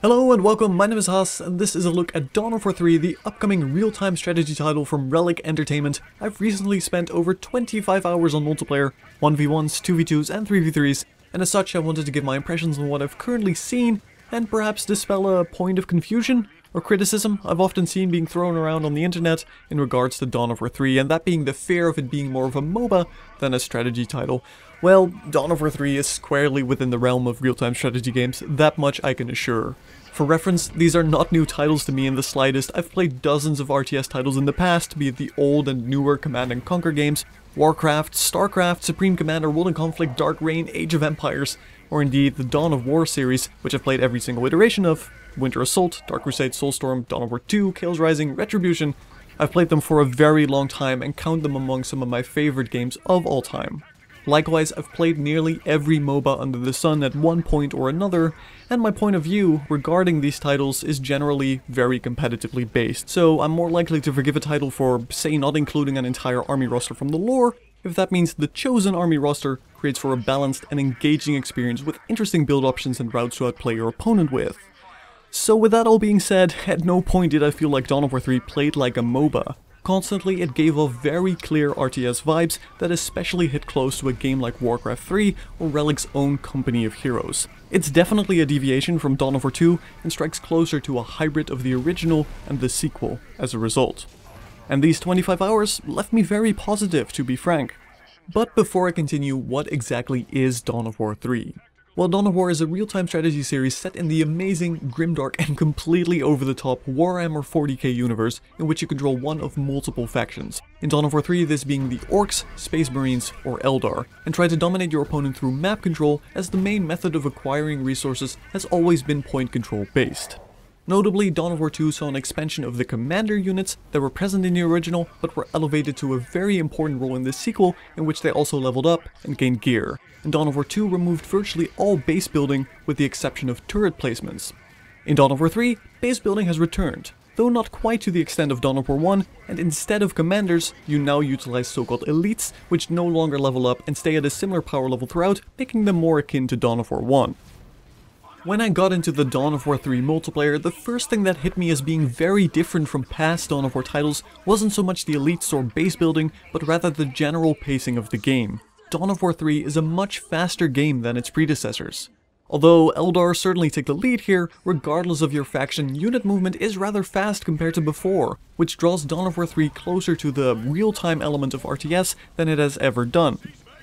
Hello and welcome, my name is Haas, and this is a look at Dawn of War 3, the upcoming real-time strategy title from Relic Entertainment. I've recently spent over 25 hours on multiplayer, 1v1s, 2v2s and 3v3s, and as such I wanted to give my impressions on what I've currently seen, and perhaps dispel a point of confusion or criticism I've often seen being thrown around on the internet in regards to Dawn of War 3, and that being the fear of it being more of a MOBA than a strategy title. Well, Dawn of War 3 is squarely within the realm of real-time strategy games, that much I can assure. For reference, these are not new titles to me in the slightest. I've played dozens of RTS titles in the past, be it the old and newer Command & Conquer games, Warcraft, Starcraft, Supreme Commander, World in Conflict, Dark Reign, Age of Empires, or indeed the Dawn of War series, which I've played every single iteration of, Winter Assault, Dark Crusade, Soulstorm, Dawn of War 2, Chaos Rising, Retribution. I've played them for a very long time and count them among some of my favorite games of all time. Likewise, I've played nearly every MOBA under the sun at one point or another, and my point of view regarding these titles is generally very competitively based, so I'm more likely to forgive a title for, say, not including an entire army roster from the lore, if that means the chosen army roster creates for a balanced and engaging experience with interesting build options and routes to outplay your opponent with. So with that all being said, at no point did I feel like Dawn of War 3 played like a MOBA. Constantly, it gave off very clear RTS vibes that especially hit close to a game like Warcraft 3 or Relic's own Company of Heroes. It's definitely a deviation from Dawn of War 2 and strikes closer to a hybrid of the original and the sequel as a result. And these 25 hours left me very positive, to be frank. But before I continue, what exactly is Dawn of War 3? Well, Dawn of War is a real-time strategy series set in the amazing, grimdark, and completely over-the-top Warhammer 40k universe in which you control one of multiple factions. In Dawn of War 3, this being the Orcs, Space Marines, or Eldar, and try to dominate your opponent through map control, as the main method of acquiring resources has always been point control based. Notably, Dawn of War 2 saw an expansion of the commander units that were present in the original, but were elevated to a very important role in the sequel, in which they also leveled up and gained gear. And Dawn of War 2 removed virtually all base building, with the exception of turret placements. In Dawn of War 3, base building has returned, though not quite to the extent of Dawn of War 1, and instead of commanders, you now utilize so-called elites, which no longer level up and stay at a similar power level throughout, making them more akin to Dawn of War 1. When I got into the Dawn of War 3 multiplayer, the first thing that hit me as being very different from past Dawn of War titles wasn't so much the elites or base building, but rather the general pacing of the game. Dawn of War 3 is a much faster game than its predecessors. Although Eldar certainly take the lead here, regardless of your faction, unit movement is rather fast compared to before, which draws Dawn of War 3 closer to the real-time element of RTS than it has ever done.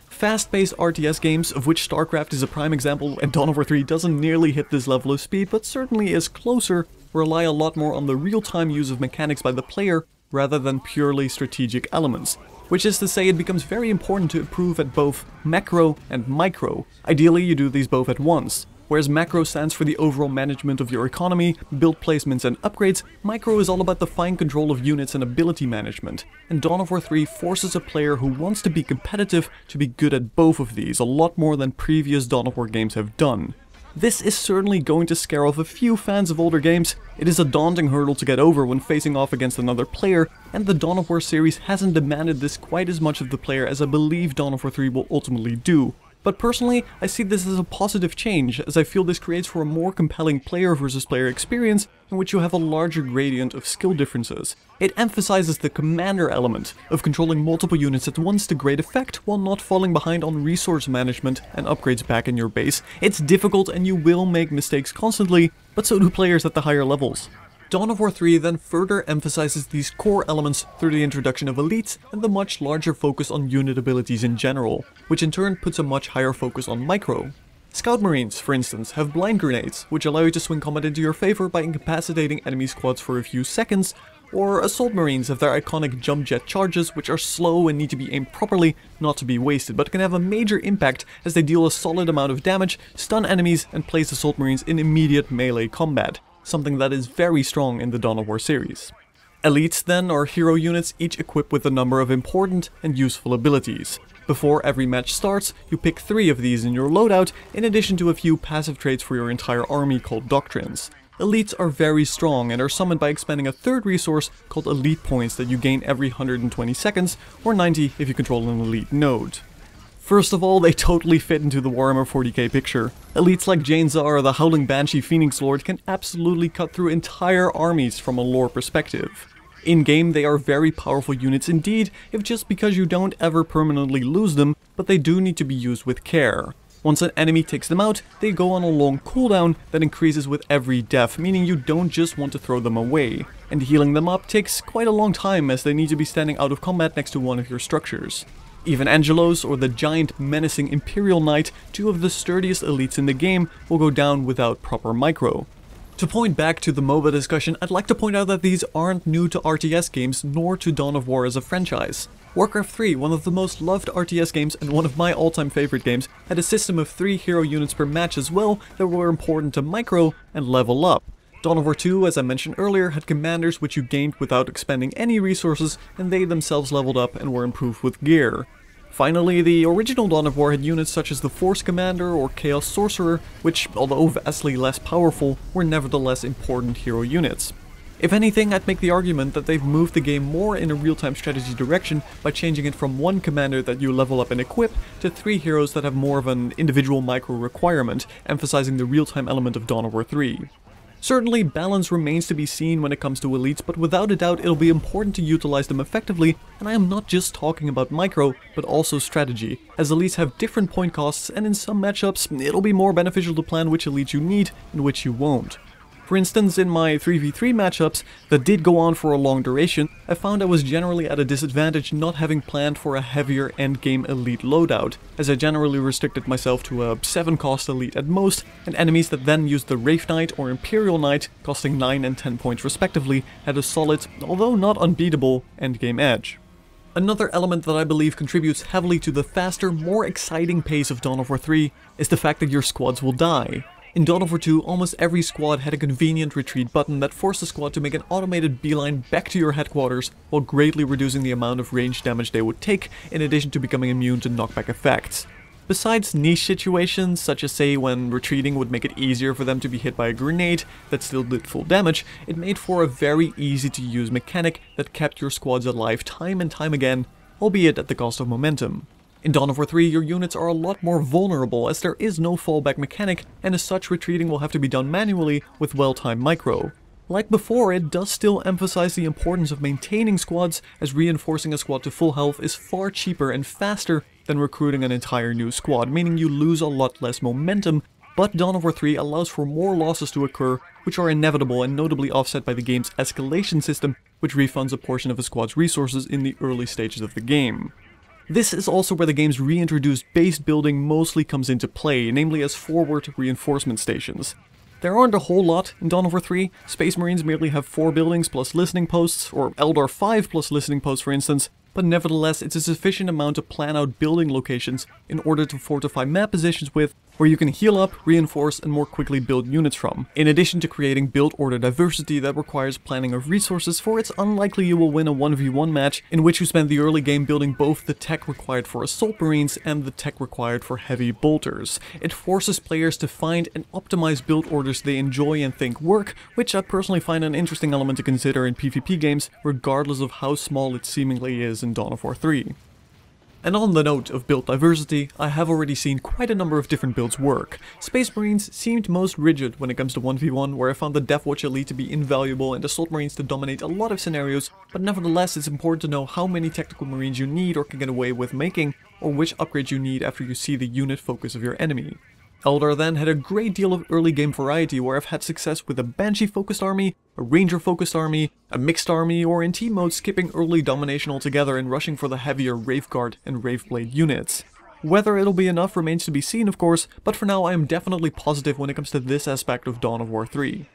Fast-paced RTS games, of which Starcraft is a prime example, and Dawn of War 3 doesn't nearly hit this level of speed, but certainly is closer, rely a lot more on the real-time use of mechanics by the player, rather than purely strategic elements. Which is to say, it becomes very important to improve at both macro and micro. Ideally, you do these both at once. Whereas macro stands for the overall management of your economy, build placements and upgrades, micro is all about the fine control of units and ability management. And Dawn of War 3 forces a player who wants to be competitive to be good at both of these, a lot more than previous Dawn of War games have done. This is certainly going to scare off a few fans of older games. It is a daunting hurdle to get over when facing off against another player, and the Dawn of War series hasn't demanded this quite as much of the player as I believe Dawn of War 3 will ultimately do. But personally, I see this as a positive change, as I feel this creates for a more compelling player versus player experience in which you have a larger gradient of skill differences. It emphasizes the commander element of controlling multiple units at once to great effect while not falling behind on resource management and upgrades back in your base. It's difficult and you will make mistakes constantly, but so do players at the higher levels. Dawn of War 3 then further emphasizes these core elements through the introduction of elites and the much larger focus on unit abilities in general, which in turn puts a much higher focus on micro. Scout Marines, for instance, have blind grenades, which allow you to swing combat into your favor by incapacitating enemy squads for a few seconds, or Assault Marines have their iconic jump jet charges, which are slow and need to be aimed properly, not to be wasted, but can have a major impact as they deal a solid amount of damage, stun enemies, and place Assault Marines in immediate melee combat. Something that is very strong in the Dawn of War series. Elites then are hero units each equipped with a number of important and useful abilities. Before every match starts, you pick 3 of these in your loadout, in addition to a few passive traits for your entire army called doctrines. Elites are very strong and are summoned by expending a third resource called elite points that you gain every 120 seconds, or 90 if you control an elite node. First of all, they totally fit into the Warhammer 40k picture. Elites like Jane Zar or the Howling Banshee Phoenix Lord can absolutely cut through entire armies from a lore perspective. In-game, they are very powerful units indeed, if just because you don't ever permanently lose them, but they do need to be used with care. Once an enemy takes them out, they go on a long cooldown that increases with every death, meaning you don't just want to throw them away. And healing them up takes quite a long time as they need to be standing out of combat next to one of your structures. Even Angelos or the giant menacing Imperial Knight, two of the sturdiest elites in the game, will go down without proper micro. To point back to the MOBA discussion, I'd like to point out that these aren't new to RTS games nor to Dawn of War as a franchise. Warcraft 3, one of the most loved RTS games and one of my all-time favorite games, had a system of 3 hero units per match as well that were important to micro and level up. Dawn of War 2, as I mentioned earlier, had commanders which you gained without expending any resources, and they themselves leveled up and were improved with gear. Finally, the original Dawn of War had units such as the Force Commander or Chaos Sorcerer, which, although vastly less powerful, were nevertheless important hero units. If anything, I'd make the argument that they've moved the game more in a real-time strategy direction by changing it from one commander that you level up and equip to 3 heroes that have more of an individual micro requirement, emphasizing the real-time element of Dawn of War 3. Certainly, balance remains to be seen when it comes to elites, but without a doubt it'll be important to utilize them effectively, and I am not just talking about micro, but also strategy, as elites have different point costs, and in some matchups it'll be more beneficial to plan which elites you need and which you won't. For instance, in my 3v3 matchups that did go on for a long duration, I found I was generally at a disadvantage not having planned for a heavier endgame elite loadout, as I generally restricted myself to a 7 cost elite at most, and enemies that then used the Wraith Knight or Imperial Knight, costing 9 and 10 points respectively, had a solid, although not unbeatable, endgame edge. Another element that I believe contributes heavily to the faster, more exciting pace of Dawn of War 3 is the fact that your squads will die. In Dawn of War 2, almost every squad had a convenient retreat button that forced the squad to make an automated beeline back to your headquarters, while greatly reducing the amount of range damage they would take, in addition to becoming immune to knockback effects. Besides niche situations, such as say when retreating would make it easier for them to be hit by a grenade that still did full damage, it made for a very easy to use mechanic that kept your squads alive time and time again, albeit at the cost of momentum. In Dawn of War 3, your units are a lot more vulnerable as there is no fallback mechanic, and as such retreating will have to be done manually with well-timed micro. Like before, it does still emphasize the importance of maintaining squads, as reinforcing a squad to full health is far cheaper and faster than recruiting an entire new squad, meaning you lose a lot less momentum, but Dawn of War 3 allows for more losses to occur, which are inevitable and notably offset by the game's escalation system, which refunds a portion of a squad's resources in the early stages of the game. This is also where the game's reintroduced base building mostly comes into play, namely as forward reinforcement stations. There aren't a whole lot in Dawn of War 3, Space Marines merely have 4 buildings plus listening posts, or Eldar 5 plus listening posts for instance, but nevertheless it's a sufficient amount to plan out building locations in order to fortify map positions with, where you can heal up, reinforce, and more quickly build units from, in addition to creating build order diversity that requires planning of resources, for it's unlikely you will win a 1v1 match in which you spend the early game building both the tech required for Assault Marines and the tech required for Heavy Bolters. It forces players to find and optimize build orders they enjoy and think work, which I personally find an interesting element to consider in PvP games, regardless of how small it seemingly is in Dawn of War 3. And on the note of build diversity, I have already seen quite a number of different builds work. Space Marines seemed most rigid when it comes to 1v1, where I found the Death Watch Elite to be invaluable and Assault Marines to dominate a lot of scenarios, but nevertheless it's important to know how many Tactical Marines you need or can get away with making, or which upgrades you need after you see the unit focus of your enemy. Eldar then had a great deal of early game variety where I've had success with a Banshee focused army, a Ranger focused army, a mixed army, or in team mode skipping early domination altogether and rushing for the heavier Wraithguard and Wraithblade units. Whether it'll be enough remains to be seen of course, but for now I am definitely positive when it comes to this aspect of Dawn of War 3.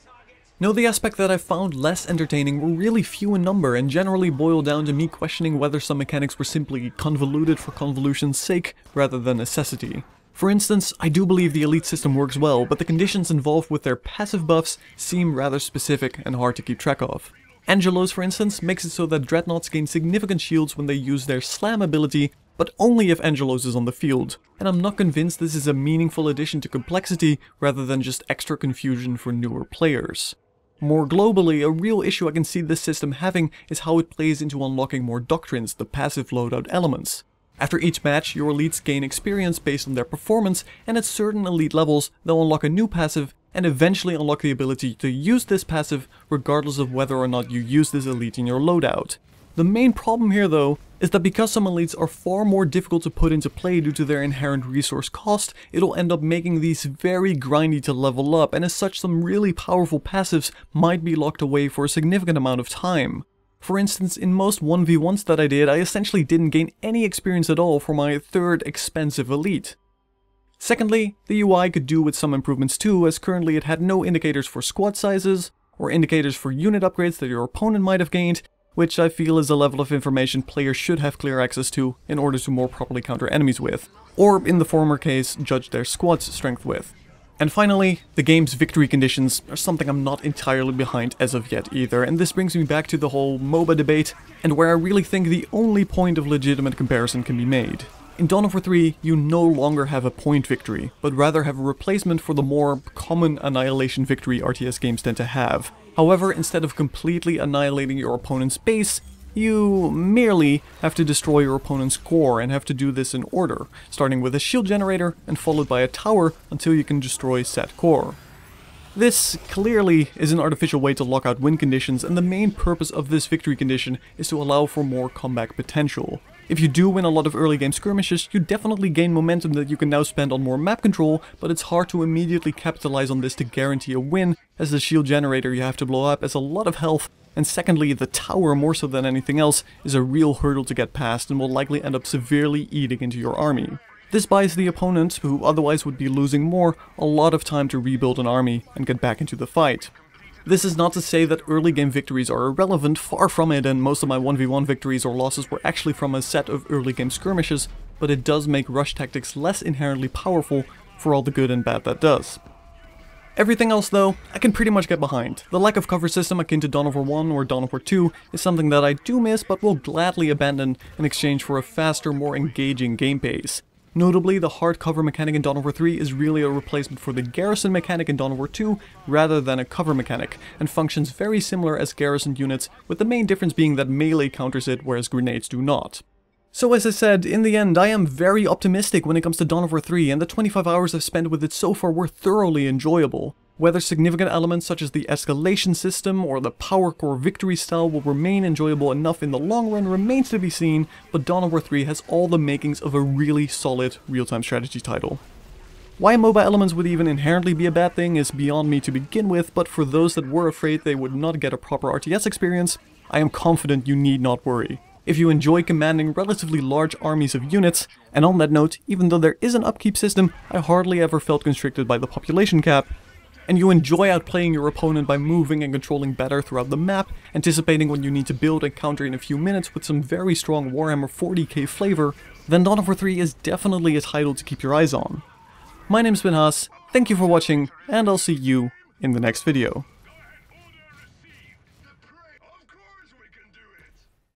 Now the aspect that I found less entertaining were really few in number and generally boiled down to me questioning whether some mechanics were simply convoluted for convolution's sake rather than necessity. For instance, I do believe the elite system works well, but the conditions involved with their passive buffs seem rather specific and hard to keep track of. Angelos, for instance, makes it so that Dreadnoughts gain significant shields when they use their slam ability, but only if Angelos is on the field, and I'm not convinced this is a meaningful addition to complexity rather than just extra confusion for newer players. More globally, a real issue I can see this system having is how it plays into unlocking more doctrines, the passive loadout elements. After each match, your elites gain experience based on their performance, and at certain elite levels, they'll unlock a new passive and eventually unlock the ability to use this passive regardless of whether or not you use this elite in your loadout. The main problem here though is that because some elites are far more difficult to put into play due to their inherent resource cost, it'll end up making these very grindy to level up, and as such some really powerful passives might be locked away for a significant amount of time. For instance, in most 1v1s that I did, I essentially didn't gain any experience at all for my third expensive elite. Secondly, the UI could do with some improvements too, as currently it had no indicators for squad sizes, or indicators for unit upgrades that your opponent might have gained, which I feel is a level of information players should have clear access to in order to more properly counter enemies with, or in the former case, judge their squad's strength with. And finally, the game's victory conditions are something I'm not entirely behind as of yet either, and this brings me back to the whole MOBA debate, and where I really think the only point of legitimate comparison can be made. In Dawn of War 3, you no longer have a point victory, but rather have a replacement for the more common annihilation victory RTS games tend to have. However, instead of completely annihilating your opponent's base, you merely have to destroy your opponent's core, and have to do this in order, starting with a shield generator and followed by a tower until you can destroy said core. This clearly is an artificial way to lock out win conditions, and the main purpose of this victory condition is to allow for more comeback potential. If you do win a lot of early game skirmishes, you definitely gain momentum that you can now spend on more map control, but it's hard to immediately capitalize on this to guarantee a win, as the shield generator you have to blow up has a lot of health, and secondly, the tower more so than anything else is a real hurdle to get past and will likely end up severely eating into your army. This buys the opponent, who otherwise would be losing more, a lot of time to rebuild an army and get back into the fight. This is not to say that early game victories are irrelevant, far from it, and most of my 1v1 victories or losses were actually from a set of early game skirmishes, but it does make rush tactics less inherently powerful for all the good and bad that does. Everything else though, I can pretty much get behind. The lack of cover system akin to Dawn of War 1 or Dawn of War 2 is something that I do miss but will gladly abandon in exchange for a faster, more engaging game pace. Notably, the hard cover mechanic in Dawn of War 3 is really a replacement for the garrison mechanic in Dawn of War 2 rather than a cover mechanic, and functions very similar as garrison units, with the main difference being that melee counters it whereas grenades do not. So as I said, in the end I am very optimistic when it comes to Dawn of War 3, and the 25 hours I've spent with it so far were thoroughly enjoyable. Whether significant elements such as the escalation system or the power core victory style will remain enjoyable enough in the long run remains to be seen, but Dawn of War 3 has all the makings of a really solid real-time strategy title. Why MOBA elements would even inherently be a bad thing is beyond me to begin with, but for those that were afraid they would not get a proper RTS experience, I am confident you need not worry. If you enjoy commanding relatively large armies of units, and on that note, even though there is an upkeep system, I hardly ever felt constricted by the population cap, and you enjoy outplaying your opponent by moving and controlling better throughout the map, anticipating when you need to build and counter in a few minutes with some very strong Warhammer 40k flavor, then Dawn of War 3 is definitely a title to keep your eyes on. My name's been Haas, thank you for watching, and I'll see you in the next video.